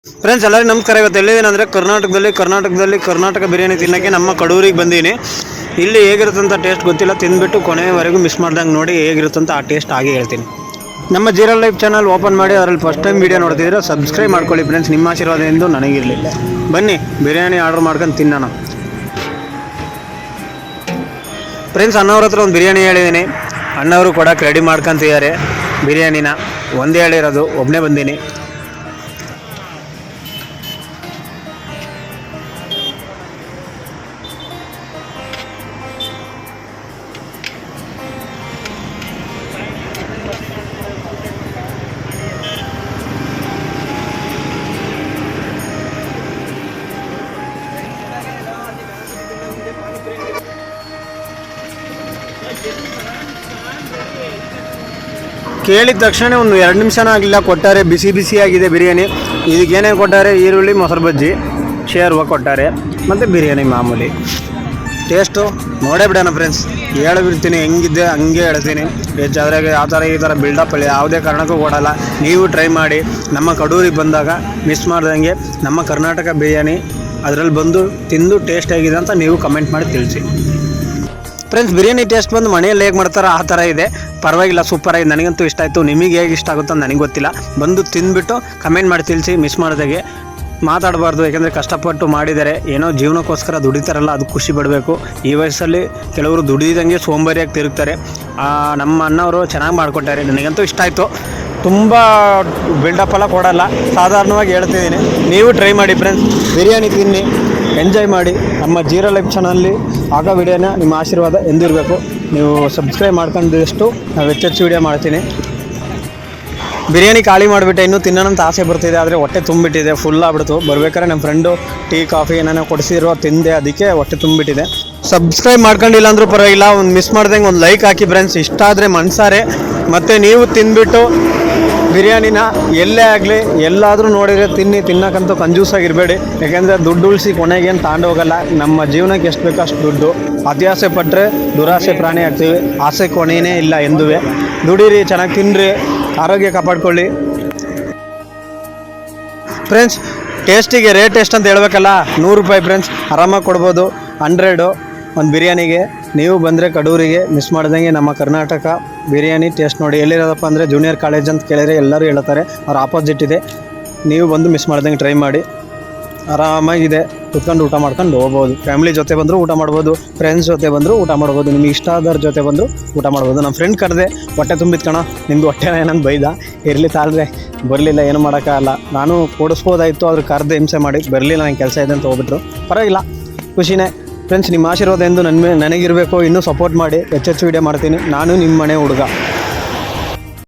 Friends ಎಲ್ಲರಿಗೂ ನಮಸ್ಕಾರ. ಇವತ್ತು ಎಲ್ಲಿದ್ದೀನಂದರೆ ಕರ್ನಾಟಕ ಬಿರಿಯಾನಿ ತಿನ್ನೋಕ್ಕೆ ನಮ್ಮ ಕಡೂರಿಗೆ ಬಂದೀನಿ. ಇಲ್ಲಿ ಹೇಗಿರುತ್ತಂತ ಟೇಸ್ಟ್ ಗೊತ್ತಿಲ್ಲ, ತಿಂದುಬಿಟ್ಟು ಕೊನೆಯವರೆಗೂ ಮಿಸ್ ಮಾಡ್ದಂಗೆ ನೋಡಿ ಹೇಗಿರುತ್ತಂತ ಆ ಟೇಸ್ಟ್ ಹಾಗೆ ಹೇಳ್ತೀನಿ. ನಮ್ಮ ಜೀರೋ ಲೈಫ್ ಚಾನಲ್ ಓಪನ್ ಮಾಡಿ ಅದರಲ್ಲಿ ಫಸ್ಟ್ ಟೈಮ್ ವೀಡಿಯೋ ನೋಡ್ತಿದ್ರೆ ಸಬ್ಸ್ಕ್ರೈಬ್ ಮಾಡ್ಕೊಳ್ಳಿ ಫ್ರೆಂಡ್ಸ್. ನಿಮ್ಮ ಆಶೀರ್ವಾದ ಎಂದು ನನಗಿರಲಿ. ಬನ್ನಿ ಬಿರಿಯಾನಿ ಆರ್ಡ್ರ್ ಮಾಡ್ಕೊಂಡು ತಿನ್ನೋಣ. ಫ್ರೆಂಡ್ಸ್ ಅಣ್ಣವ್ರ ಹತ್ರ ಒಂದು ಬಿರಿಯಾನಿ ಹೇಳಿದ್ದೀನಿ, ಅಣ್ಣವರು ಕೊಡೋಕೆ ರೆಡಿ ಮಾಡ್ಕೊತಿದ್ದಾರೆ ಬಿರಿಯಾನಿನ. ಒಂದೇ ಹೇಳಿರೋದು, ಒಬ್ಬನೇ ಬಂದೀನಿ. ಕೇಳಿದ ತಕ್ಷಣ ಒಂದು 2 ನಿಮಿಷನೂ ಆಗಲಿಲ್ಲ, ಕೊಟ್ಟಾರೆ. ಬಿಸಿ ಬಿಸಿಯಾಗಿದೆ ಬಿರಿಯಾನಿ. ಇದಕ್ಕೆ ಏನೇನು ಕೊಟ್ಟಾರೆ? ಈರುಳ್ಳಿ, ಮೊಸರು ಬಜ್ಜಿ, ಶೇರ್ವ ಕೊಟ್ಟಾರೆ, ಮತ್ತು ಬಿರಿಯಾನಿ ಮಾಮೂಲಿ. ಟೇಸ್ಟು ನೋಡೇ ಬಿಡೋಣ ಫ್ರೆಂಡ್ಸ್. ಹೇಳಿಬಿಡ್ತೀನಿ, ಹೆಂಗಿದ್ದೆ ಹಂಗೆ ಹೇಳ್ತೀನಿ. ಹೆಚ್ಚಾದ್ರಾಗೆ ಆ ಥರ ಈ ಥರ ಬಿಲ್ಡಪ್ ಯಾವುದೇ ಕಾರಣಕ್ಕೂ ಕೊಡಲ್ಲ. ನೀವು ಟ್ರೈ ಮಾಡಿ. ನಮ್ಮ ಕಡೂರಿಗೆ ಬಂದಾಗ ಮಿಸ್ ಮಾಡ್ದಂಗೆ ನಮ್ಮ ಕರ್ನಾಟಕ ಬಿರಿಯಾನಿ ಅದರಲ್ಲಿ ಬಂದು ತಿಂದು ಟೇಸ್ಟ್ ಆಗಿದೆ ಅಂತ ನೀವು ಕಮೆಂಟ್ ಮಾಡಿ ತಿಳಿಸಿ ಫ್ರೆಂಡ್ಸ್. ಬಿರಿಯಾನಿ ಟೇಸ್ಟ್ ಬಂದು ಮನೆಯಲ್ಲಿ ಹೇಗೆ ಮಾಡ್ತಾರೋ ಆ ಥರ ಇದೆ, ಪರವಾಗಿಲ್ಲ, ಸೂಪರಾಗಿ. ನನಗಂತೂ ಇಷ್ಟ ಆಯಿತು. ನಿಮಗೆ ಹೇಗೆ ಇಷ್ಟ ಆಗುತ್ತೋ ನನಗೆ ಗೊತ್ತಿಲ್ಲ. ಬಂದು ತಿಂದುಬಿಟ್ಟು ಕಮೆಂಟ್ ಮಾಡಿ ತಿಳಿಸಿ. ಮಿಸ್ ಮಾಡಿದಾಗೆ ಮಾತಾಡಬಾರ್ದು, ಯಾಕೆಂದರೆ ಕಷ್ಟಪಟ್ಟು ಮಾಡಿದ್ದಾರೆ. ಏನೋ ಜೀವನಕ್ಕೋಸ್ಕರ ದುಡಿತಾರಲ್ಲ, ಅದು ಖುಷಿ ಪಡಬೇಕು. ಈ ವಯಸ್ಸಲ್ಲಿ ಕೆಲವರು ದುಡಿದಂಗೆ ಸೋಂಬೇರಿಯಾಗಿ ತಿರುಗ್ತಾರೆ. ನಮ್ಮ ಅಣ್ಣವರು ಚೆನ್ನಾಗಿ ಮಾಡಿಕೊಟ್ಟಾರೆ, ನನಗಂತೂ ಇಷ್ಟ ಆಯಿತು. ತುಂಬ ಬಿಲ್ಡಪ್ಪೆಲ್ಲ ಕೊಡಲ್ಲ, ಸಾಧಾರಣವಾಗಿ ಹೇಳ್ತಿದ್ದೀನಿ. ನೀವು ಟ್ರೈ ಮಾಡಿ ಫ್ರೆಂಡ್ಸ್, ಬಿರಿಯಾನಿ ತಿನ್ನಿ, ಎಂಜಾಯ್ ಮಾಡಿ. ನಮ್ಮ ಜೀರೋ ಲೈಫ್ ಚಾನಲ್ಲಿ ಆಗೋ ವಿಡಿಯೋನ ನಿಮ್ಮ ಆಶೀರ್ವಾದ ಎಂದಿರಬೇಕು. ನೀವು ಸಬ್ಸ್ಕ್ರೈಬ್ ಮಾಡ್ಕೊಂಡಷ್ಟು ನಾವು ಹೆಚ್ಚು ವಿಡಿಯೋ ಮಾಡ್ತೀನಿ. ಬಿರಿಯಾನಿ ಖಾಲಿ ಮಾಡಿಬಿಟ್ಟೆ, ಇನ್ನೂ ತಿನ್ನೋಣಂತ ಆಸೆ ಬರ್ತಿದೆ, ಆದರೆ ಹೊಟ್ಟೆ ತುಂಬಿಟ್ಟಿದೆ, ಫುಲ್ ಆಗ್ಬಿಡ್ತು. ಬರ್ಬೇಕಾದ್ರೆ ನಮ್ಮ ಫ್ರೆಂಡು ಟೀ ಕಾಫಿ ಏನೇನೋ ಕೊಡಿಸಿರೋ ತಿಂದೆ, ಅದಕ್ಕೆ ಹೊಟ್ಟೆ ತುಂಬಿಟ್ಟಿದೆ. ಸಬ್ಸ್ಕ್ರೈಬ್ ಮಾಡ್ಕೊಂಡಿಲ್ಲ ಅಂದರೂ ಪರವಾಗಿಲ್ಲ, ಒಂದು ಮಿಸ್ ಮಾಡ್ದಂಗೆ ಒಂದು ಲೈಕ್ ಹಾಕಿ ಫ್ರೆಂಡ್ಸ್. ಇಷ್ಟ ಆದರೆ ಮನಸಾರೆ. ಮತ್ತು ನೀವು ತಿಂದುಬಿಟ್ಟು ಬಿರಿಯಾನಿನ ಎಲ್ಲೇ ಆಗಲಿ ಎಲ್ಲಾದರೂ ನೋಡಿದರೆ ತಿನ್ನೋಕ್ಕಂತೂ ಕಂಜೂಸಾಗಿರಬೇಡಿ. ಯಾಕೆಂದರೆ ದುಡ್ಡು ಉಳಿಸಿ ಕೊನೆಗೇನು ತಗೊಂಡು ಹೋಗಲ್ಲ. ನಮ್ಮ ಜೀವನಕ್ಕೆ ಎಷ್ಟು ಬೇಕೋ ಅಷ್ಟು ದುಡ್ಡು. ಅತ್ಯಾಸೆ ಪಟ್ಟರೆ ದುರಾಸೆ ಪ್ರಾಣಿ ಆಗ್ತೀವಿ. ಆಸೆ ಕೊನೆಯೇ ಇಲ್ಲ ಎಂದುವೆ. ದುಡೀರಿ, ಚೆನ್ನಾಗಿ ತಿನ್ನಿರಿ, ಆರೋಗ್ಯ ಕಾಪಾಡ್ಕೊಳ್ಳಿ ಫ್ರೆಂಡ್ಸ್. ಟೇಸ್ಟಿಗೆ ರೇಟ್ ಎಷ್ಟು ಅಂತ ಹೇಳ್ಬೇಕಲ್ಲ, 100 ರೂಪಾಯಿ ಫ್ರೆಂಡ್ಸ್. ಆರಾಮಾಗಿ ಕೊಡ್ಬೋದು. 100 ಒಂದು ಬಿರಿಯಾನಿಗೆ. ನೀವು ಬಂದರೆ ಕಡೂರಿಗೆ ಮಿಸ್ ಮಾಡ್ದಂಗೆ ನಮ್ಮ ಕರ್ನಾಟಕ ಬಿರಿಯಾನಿ ಟೇಸ್ಟ್ ನೋಡಿ. ಎಲ್ಲಿರೋದಪ್ಪ ಅಂದರೆ ಜೂನಿಯರ್ ಕಾಲೇಜ್ ಅಂತ ಕೇಳಿದರೆ ಎಲ್ಲರೂ ಹೇಳ್ತಾರೆ, ಅವ್ರ ಆಪೋಸಿಟ್ ಇದೆ. ನೀವು ಬಂದು ಮಿಸ್ ಮಾಡ್ದಂಗೆ ಟ್ರೈ ಮಾಡಿ. ಆರಾಮಾಗಿದೆ, ಕುತ್ಕೊಂಡು ಊಟ ಮಾಡ್ಕೊಂಡು ಹೋಗ್ಬೋದು. ಫ್ಯಾಮಿಲಿ ಜೊತೆ ಬಂದರೂ ಊಟ ಮಾಡ್ಬೋದು, ಫ್ರೆಂಡ್ಸ್ ಜೊತೆ ಬಂದರೂ ಊಟ ಮಾಡ್ಬೋದು, ನಿಮಗೆ ಇಷ್ಟ ಆದವ್ರ ಜೊತೆ ಬಂದರೂ ಊಟ ಮಾಡ್ಬೋದು. ನಮ್ಮ ಫ್ರೆಂಡ್ ಕರೆದೆ, ಹೊಟ್ಟೆ ತುಂಬಿತ್ತು ಕಣ, ನಿಮ್ಮದು ಹೊಟ್ಟೆ ಏನಂತ ಬೈದ. ಇರಲಿ ತಾಳ್ರೆ, ಬರಲಿಲ್ಲ, ಏನು ಮಾಡೋಕ್ಕಾಗಲ್ಲ. ನಾನು ಕೊಡಿಸ್ಬೋದಾಯಿತು, ಆದ್ರೆ ಕರೆದೆ ಹಿಂಸೆ ಮಾಡಿ ಬರಲಿಲ್ಲ, ನಂಗೆ ಕೆಲಸ ಇದೆ ಅಂತ ಹೋಗ್ಬಿಟ್ರು. ಪರವಾಗಿಲ್ಲ, ಖುಷಿನೇ ಫ್ರೆಂಡ್ಸ್. ನಿಮ್ಮ ಆಶೀರ್ವಾದ ಎಂದು ನನಗಿರಬೇಕು. ಇನ್ನೂ ಸಪೋರ್ಟ್ ಮಾಡಿ, ಹೆಚ್ಚೆಚ್ಚು ವೀಡಿಯೋ ಮಾಡ್ತೀನಿ. ನಾನು ನಿಮ್ಮ ಮನೆ ಹುಡುಗ.